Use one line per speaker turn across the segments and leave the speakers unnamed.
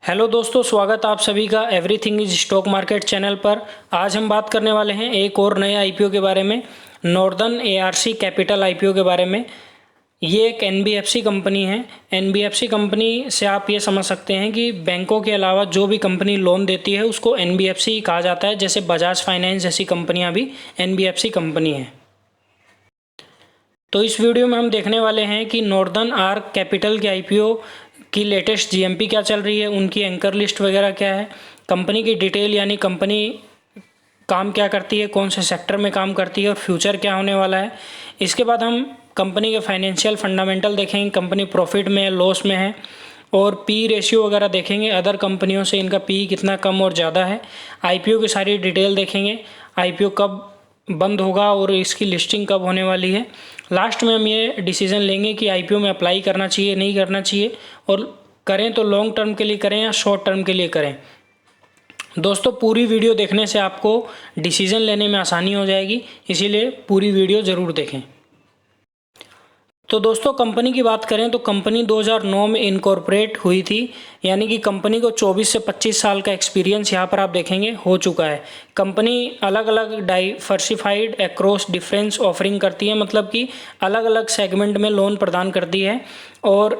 Hello दोस्तों, स्वागत आप सभी का everything is stock market channel पर। आज हम बात करने वाले हैं एक और नए आईपीओ के बारे में, नॉर्दर्न एआरसी कैपिटल आईपीओ के बारे में। ये एक एनबीएफसी कंपनी है। एनबीएफसी कंपनी से आप ये समझ सकते हैं कि बैंकों के अलावा जो भी कंपनी लोन देती है उसको एनबीएफसी कहा जाता है। जैसे बजाज फाइनेंस जैसी कंपनियां भी एनबीएफसी कंपनी हैं। तो इस वीडियो में हम देखने वाले हैं कि नॉर्दर्न आर्क कैपिटल के आईपीओ की लेटेस्ट जीएमपी क्या चल रही है, उनकी एंकर लिस्ट वगैरह क्या है, कंपनी की डिटेल यानी कंपनी काम क्या करती है, कौन से सेक्टर में काम करती है और फ्यूचर क्या होने वाला है। इसके बाद हम कंपनी के फाइनेंशियल फंडामेंटल देखेंगे, कंपनी प्रॉफिट में है, लॉस में है, और पी रेशियो वगैरह देखेंगे। अदर कंपनियों से इनका पी कितना कम और ज़्यादा है। आईपीओ की सारी डिटेल देखेंगे, आईपीओ कब बंद होगा और इसकी लिस्टिंग कब होने वाली है। लास्ट में हम ये डिसीजन लेंगे कि आईपीओ में अप्लाई करना चाहिए नहीं करना चाहिए, और करें तो लॉन्ग टर्म के लिए करें या शॉर्ट टर्म के लिए करें। दोस्तों, पूरी वीडियो देखने से आपको डिसीजन लेने में आसानी हो जाएगी, इसीलिए पूरी वीडियो ज़रूर देखें। तो दोस्तों, कंपनी की बात करें तो कंपनी 2009 में इनकॉर्पोरेट हुई थी, यानी कि कंपनी को 24 से 25 साल का एक्सपीरियंस यहाँ पर आप देखेंगे हो चुका है। कंपनी अलग अलग डाइवर्सिफाइड अक्रॉस डिफरेंस ऑफरिंग करती है, मतलब कि अलग अलग सेगमेंट में लोन प्रदान करती है। और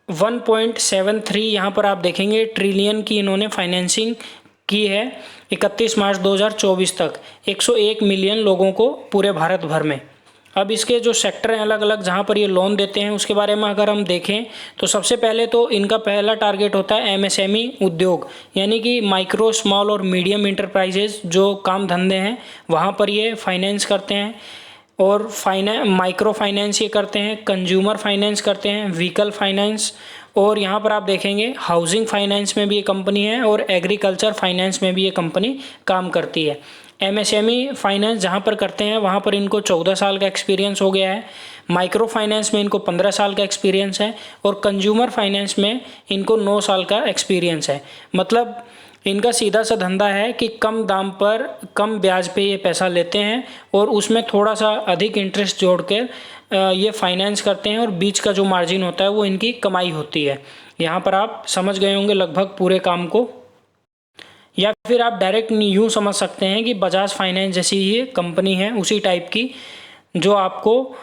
1.73 यहाँ पर आप देखेंगे ट्रिलियन की इन्होंने फाइनेंसिंग की है 31 मार्च 2024 तक 101 मिलियन लोगों को पूरे भारत भर में। अब इसके जो सेक्टर हैं अलग अलग जहाँ पर ये लोन देते हैं उसके बारे में अगर हम देखें तो सबसे पहले तो इनका पहला टारगेट होता है एमएसएमई उद्योग, यानी कि माइक्रो स्मॉल और मीडियम इंटरप्राइजेज जो काम धंधे हैं वहाँ पर ये फाइनेंस करते हैं। और माइक्रो फाइनेंस ये करते हैं, कंज्यूमर फाइनेंस करते हैं, व्हीकल फाइनेंस, और यहाँ पर आप देखेंगे हाउसिंग फाइनेंस में भी ये कंपनी है और एग्रीकल्चर फाइनेंस में भी ये कंपनी काम करती है। एमएसएमई फाइनेंस जहाँ पर करते हैं वहाँ पर इनको 14 साल का एक्सपीरियंस हो गया है, माइक्रो फाइनेंस में इनको 15 साल का एक्सपीरियंस है, और कंज्यूमर फाइनेंस में इनको 9 साल का एक्सपीरियंस है। मतलब इनका सीधा सा धंधा है कि कम दाम पर कम ब्याज पे ये पैसा लेते हैं और उसमें थोड़ा सा अधिक इंटरेस्ट जोड़ कर ये फाइनेंस करते हैं, और बीच का जो मार्जिन होता है वो इनकी कमाई होती है। यहाँ पर आप समझ गए होंगे लगभग पूरे काम को, या फिर आप डायरेक्ट यूँ समझ सकते हैं कि बजाज फाइनेंस जैसी ही कंपनी है उसी टाइप की, जो आपको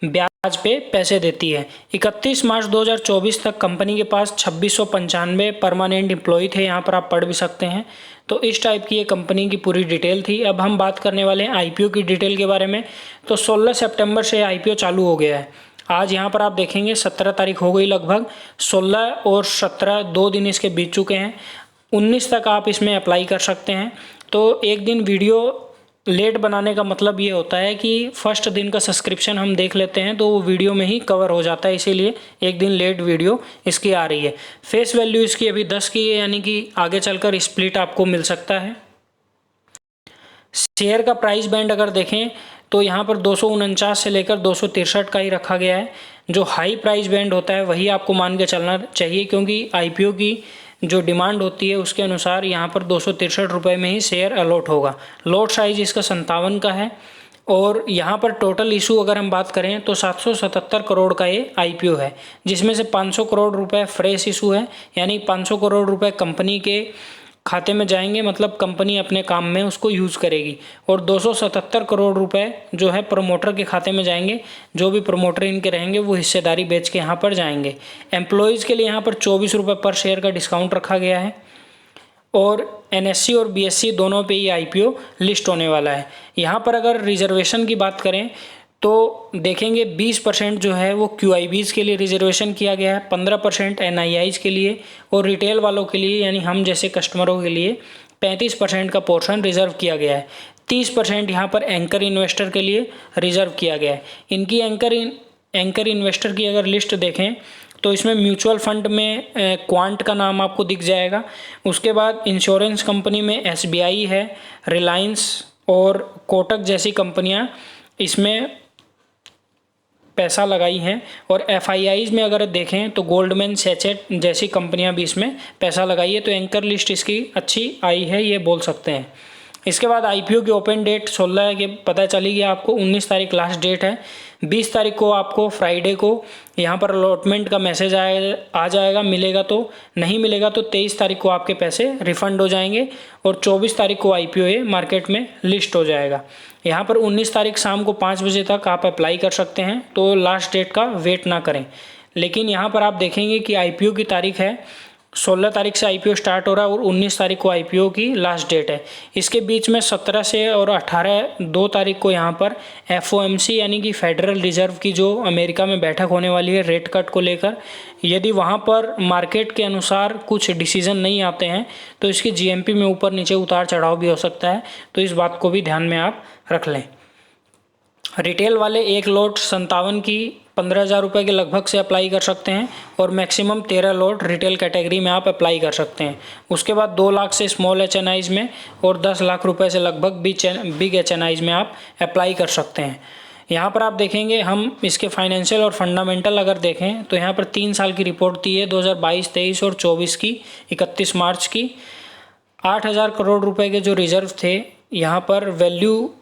ब्याज पे पैसे देती है। 31 मार्च 2024 तक कंपनी के पास 2695 परमानेंट एम्प्लॉय थे, यहाँ पर आप पढ़ भी सकते हैं। तो इस टाइप की ये कंपनी की पूरी डिटेल थी। अब हम बात करने वाले हैं आईपीओ की डिटेल के बारे में। तो 16 सितंबर से आईपीओ चालू हो गया है। आज यहाँ पर आप देखेंगे 17 तारीख हो गई, लगभग 16 और 17 2 दिन इसके बीत चुके हैं। 19 तक आप इसमें अप्लाई कर सकते हैं। तो एक दिन वीडियो लेट बनाने का मतलब ये होता है कि फर्स्ट दिन का सब्सक्रिप्शन हम देख लेते हैं तो वो वीडियो में ही कवर हो जाता है, इसीलिए एक दिन लेट वीडियो इसकी आ रही है। फेस वैल्यू इसकी अभी 10 की है, यानी कि आगे चलकर स्प्लिट आपको मिल सकता है। शेयर का प्राइस बैंड अगर देखें तो यहाँ पर 249 से लेकर 263 का ही रखा गया है। जो हाई प्राइस बैंड होता है वही आपको मान के चलना चाहिए, क्योंकि आईपीओ की जो डिमांड होती है उसके अनुसार यहाँ पर 263 रुपये में ही शेयर अलॉट होगा। लॉट साइज इसका 57 का है, और यहाँ पर टोटल इशू अगर हम बात करें तो 777 करोड़ का ये आईपीओ है, जिसमें से 500 करोड़ रुपए फ्रेश इशू है, यानी 500 करोड़ रुपए कंपनी के खाते में जाएंगे, मतलब कंपनी अपने काम में उसको यूज़ करेगी, और 277 करोड़ रुपए जो है प्रमोटर के खाते में जाएंगे। जो भी प्रमोटर इनके रहेंगे वो हिस्सेदारी बेच के यहाँ पर जाएंगे। एम्प्लॉयज़ के लिए यहाँ पर 24 रुपये पर शेयर का डिस्काउंट रखा गया है, और एनएससी और बीएससी दोनों पे ये आईपीओ लिस्ट होने वाला है। यहाँ पर अगर रिजर्वेशन की बात करें तो देखेंगे 20% जो है वो क्यूआईबीज़ के लिए रिजर्वेशन किया गया है, 15% एनआईआईज़ के लिए, और रिटेल वालों के लिए यानी हम जैसे कस्टमरों के लिए 35% का पोर्शन रिजर्व किया गया है। 30% यहाँ पर एंकर इन्वेस्टर के लिए रिजर्व किया गया है। इनकी एंकर इन्वेस्टर की अगर लिस्ट देखें तो इसमें म्यूचुअल फंड में क्वांट का नाम आपको दिख जाएगा। उसके बाद इंश्योरेंस कंपनी में एसबीआई है, रिलायंस और कोटक जैसी कंपनियां इसमें पैसा लगाई हैं, और एफआईआईज में अगर देखें तो गोल्डमैन सैचेट जैसी कंपनियां भी इसमें पैसा लगाई है। तो एंकर लिस्ट इसकी अच्छी आई है, ये बोल सकते हैं। इसके बाद आईपीओ की ओपन डेट 16 के पता चली गया आपको, 19 तारीख लास्ट डेट है। 20 तारीख को आपको फ्राइडे को यहाँ पर अलॉटमेंट का मैसेज आ जाएगा, मिलेगा तो, नहीं मिलेगा तो 23 तारीख को आपके पैसे रिफ़ंड हो जाएंगे और 24 तारीख को IPO ये मार्केट में लिस्ट हो जाएगा। यहाँ पर 19 तारीख शाम को 5 बजे तक आप अप्लाई कर सकते हैं, तो लास्ट डेट का वेट ना करें। लेकिन यहाँ पर आप देखेंगे कि IPO की तारीख है 16 तारीख से IPO स्टार्ट हो रहा है और 19 तारीख को IPO की लास्ट डेट है। इसके बीच में 17 से और 2 तारीख को यहाँ पर FOMC यानी कि फेडरल रिजर्व की जो अमेरिका में बैठक होने वाली है रेट कट को लेकर, यदि वहाँ पर मार्केट के अनुसार कुछ डिसीजन नहीं आते हैं तो इसकी GMP में ऊपर नीचे उतार चढ़ाव भी हो सकता है, तो इस बात को भी ध्यान में आप रख लें। रिटेल वाले एक लॉट 57 की 15,000 रुपये के लगभग से अप्लाई कर सकते हैं और मैक्सिमम 13 लॉट रिटेल कैटेगरी में आप अप्लाई कर सकते हैं। उसके बाद 2 लाख से स्मॉल HNIs में और 10 लाख रुपए से लगभग बिग HNIs में आप अप्लाई कर सकते हैं। यहाँ पर आप देखेंगे, हम इसके फाइनेंशियल और फंडामेंटल अगर देखें तो यहाँ पर 3 साल की रिपोर्ट दी है 2022, 23 और 24 की 31 मार्च की। 8,000 करोड़ रुपए के जो रिजर्व थे यहाँ पर वैल्यू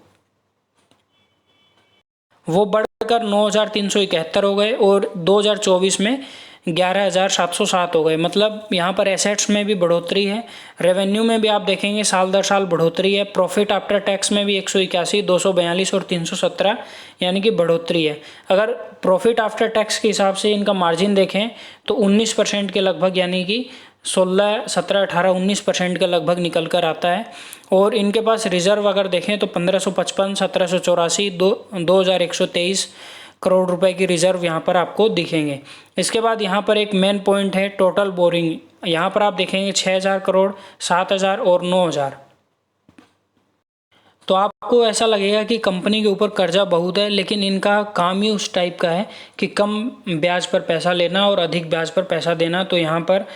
वो बढ़कर 9,371 हो गए और 2024 में 11,707 हो गए। मतलब यहाँ पर एसेट्स में भी बढ़ोतरी है, रेवेन्यू में भी आप देखेंगे साल दर साल बढ़ोतरी है, प्रॉफिट आफ्टर टैक्स में भी 181, 242 और 317 यानी कि बढ़ोतरी है। अगर प्रॉफिट आफ्टर टैक्स के हिसाब से इनका मार्जिन देखें तो 19% के लगभग यानी कि 16, 17, 18, 19% के लगभग निकल कर आता है। और इनके पास रिजर्व अगर देखें तो 1555, 1784, 2,123 करोड़ रुपए की रिजर्व यहाँ पर आपको दिखेंगे। इसके बाद यहाँ पर एक मेन पॉइंट है टोटल बोरिंग, यहाँ पर आप देखेंगे 6,000 करोड़, 7,000 और 9,000। तो आपको ऐसा लगेगा कि कंपनी के ऊपर कर्जा बहुत है, लेकिन इनका काम ही उस टाइप का है कि कम ब्याज पर पैसा लेना और अधिक ब्याज पर पैसा देना। तो यहाँ पर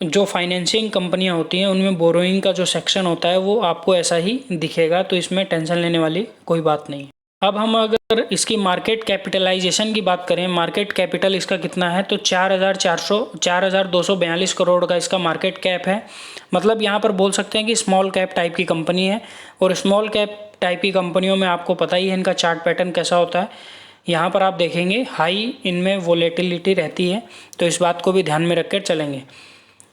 जो फाइनेंसिंग कंपनियां होती हैं उनमें बोरोइंग का जो सेक्शन होता है वो आपको ऐसा ही दिखेगा, तो इसमें टेंशन लेने वाली कोई बात नहीं। अब हम अगर इसकी मार्केट कैपिटलाइजेशन की बात करें, मार्केट कैपिटल इसका कितना है तो 4,242 करोड़ का इसका मार्केट कैप है। मतलब यहाँ पर बोल सकते हैं कि स्मॉल कैप टाइप की कंपनी है, और स्मॉल कैप टाइप की कंपनियों में आपको पता ही है इनका चार्ट पैटर्न कैसा होता है। यहाँ पर आप देखेंगे हाई इनमें वोलेटिलिटी रहती है, तो इस बात को भी ध्यान में रखकर चलेंगे।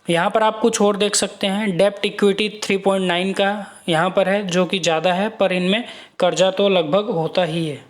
यहाँ पर आप कुछ और देख सकते हैं, डेप्ट इक्विटी 3.9 का यहाँ पर है जो कि ज़्यादा है, पर इनमें कर्जा तो लगभग होता ही है।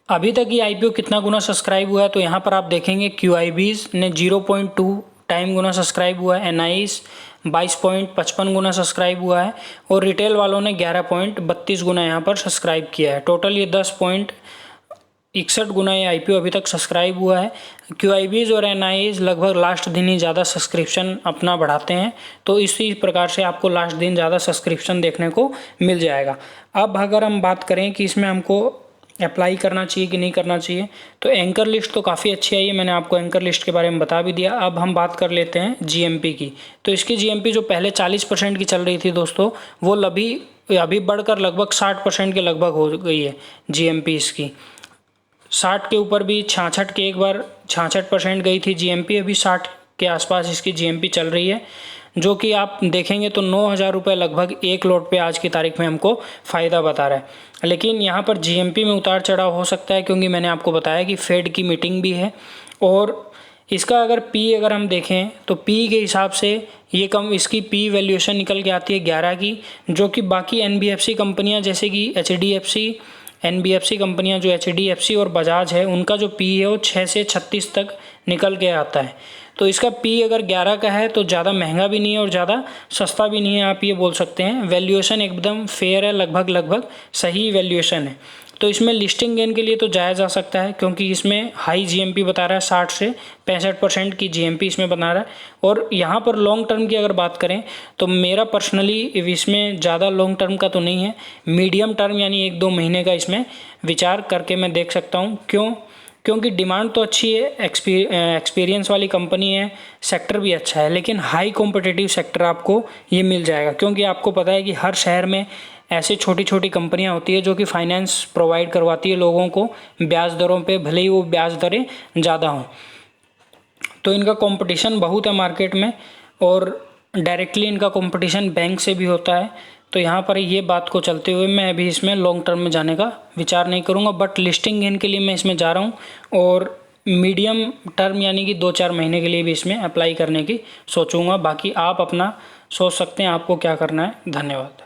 अभी तक ये IPO कितना गुना सब्सक्राइब हुआ है तो यहाँ पर आप देखेंगे QIBs ने 0.2 टाइम गुना सब्सक्राइब हुआ है, NIs 22.55 गुना सब्सक्राइब हुआ है और रिटेल वालों ने 11.32 गुना यहाँ पर सब्सक्राइब किया है। टोटल ये 10.61 गुना ये IPO अभी तक सब्सक्राइब हुआ है। QIBs और NIs लगभग लास्ट दिन ही ज़्यादा सब्सक्रिप्शन अपना बढ़ाते हैं, तो इसी प्रकार से आपको लास्ट दिन ज़्यादा सब्सक्रिप्शन देखने को मिल जाएगा। अब अगर हम बात करें कि इसमें हमको अप्लाई करना चाहिए कि नहीं करना चाहिए, तो एंकर लिस्ट तो काफ़ी अच्छी आई है, मैंने आपको एंकर लिस्ट के बारे में बता भी दिया। अब हम बात कर लेते हैं GMP की। तो इसकी GMP जो पहले 40% की चल रही थी दोस्तों, वो अभी बढ़कर लगभग 60% के लगभग हो गई है GMP इसकी। 60 के ऊपर भी 66 के एक बार 66% गई थी GMP, अभी 60 के आसपास इसकी GMP चल रही है, जो कि आप देखेंगे तो 9,000 रुपये लगभग एक लॉट पे आज की तारीख में हमको फ़ायदा बता रहा है। लेकिन यहाँ पर GMP में उतार चढ़ाव हो सकता है, क्योंकि मैंने आपको बताया कि फेड की मीटिंग भी है। और इसका अगर अगर हम देखें तो P के हिसाब से ये कम, इसकी P वैल्यूएशन निकल के आती है 11 की, जो कि बाकी NBFC कंपनियाँ जैसे कि HDFC, NBFC कंपनियां जो HDFC और बजाज है उनका जो P है वो 6 से 36 तक निकल के आता है। तो इसका P अगर 11 का है तो ज़्यादा महंगा भी नहीं है और ज़्यादा सस्ता भी नहीं है, आप ये बोल सकते हैं। वैल्यूएशन एकदम फेयर है, लगभग सही वैल्यूएशन है। तो इसमें लिस्टिंग गेन के लिए तो जाया जा सकता है, क्योंकि इसमें हाई GMP बता रहा है, 60 से 65% की GMP इसमें बना रहा है। और यहाँ पर लॉन्ग टर्म की अगर बात करें तो मेरा पर्सनली इसमें ज़्यादा लॉन्ग टर्म का तो नहीं है, मीडियम टर्म यानी 1-2 महीने का इसमें विचार करके मैं देख सकता हूँ। क्योंकि डिमांड तो अच्छी है, एक्सपीरियंस वाली कंपनी है, सेक्टर भी अच्छा है, लेकिन हाई कॉम्पिटिटिव सेक्टर आपको ये मिल जाएगा, क्योंकि आपको पता है कि हर शहर में ऐसे छोटी छोटी कंपनियां होती है जो कि फाइनेंस प्रोवाइड करवाती है लोगों को ब्याज दरों पे, भले ही वो ब्याज दरें ज़्यादा हों। तो इनका कंपटीशन बहुत है मार्केट में, और डायरेक्टली इनका कंपटीशन बैंक से भी होता है। तो यहाँ पर ये बात को चलते हुए मैं अभी इसमें लॉन्ग टर्म में जाने का विचार नहीं करूँगा, बट लिस्टिंग गेन के लिए मैं इसमें जा रहा हूँ और मीडियम टर्म यानी कि 2-4 महीने के लिए भी इसमें अप्लाई करने की सोचूंगा। बाकी आप अपना सोच सकते हैं आपको क्या करना है। धन्यवाद।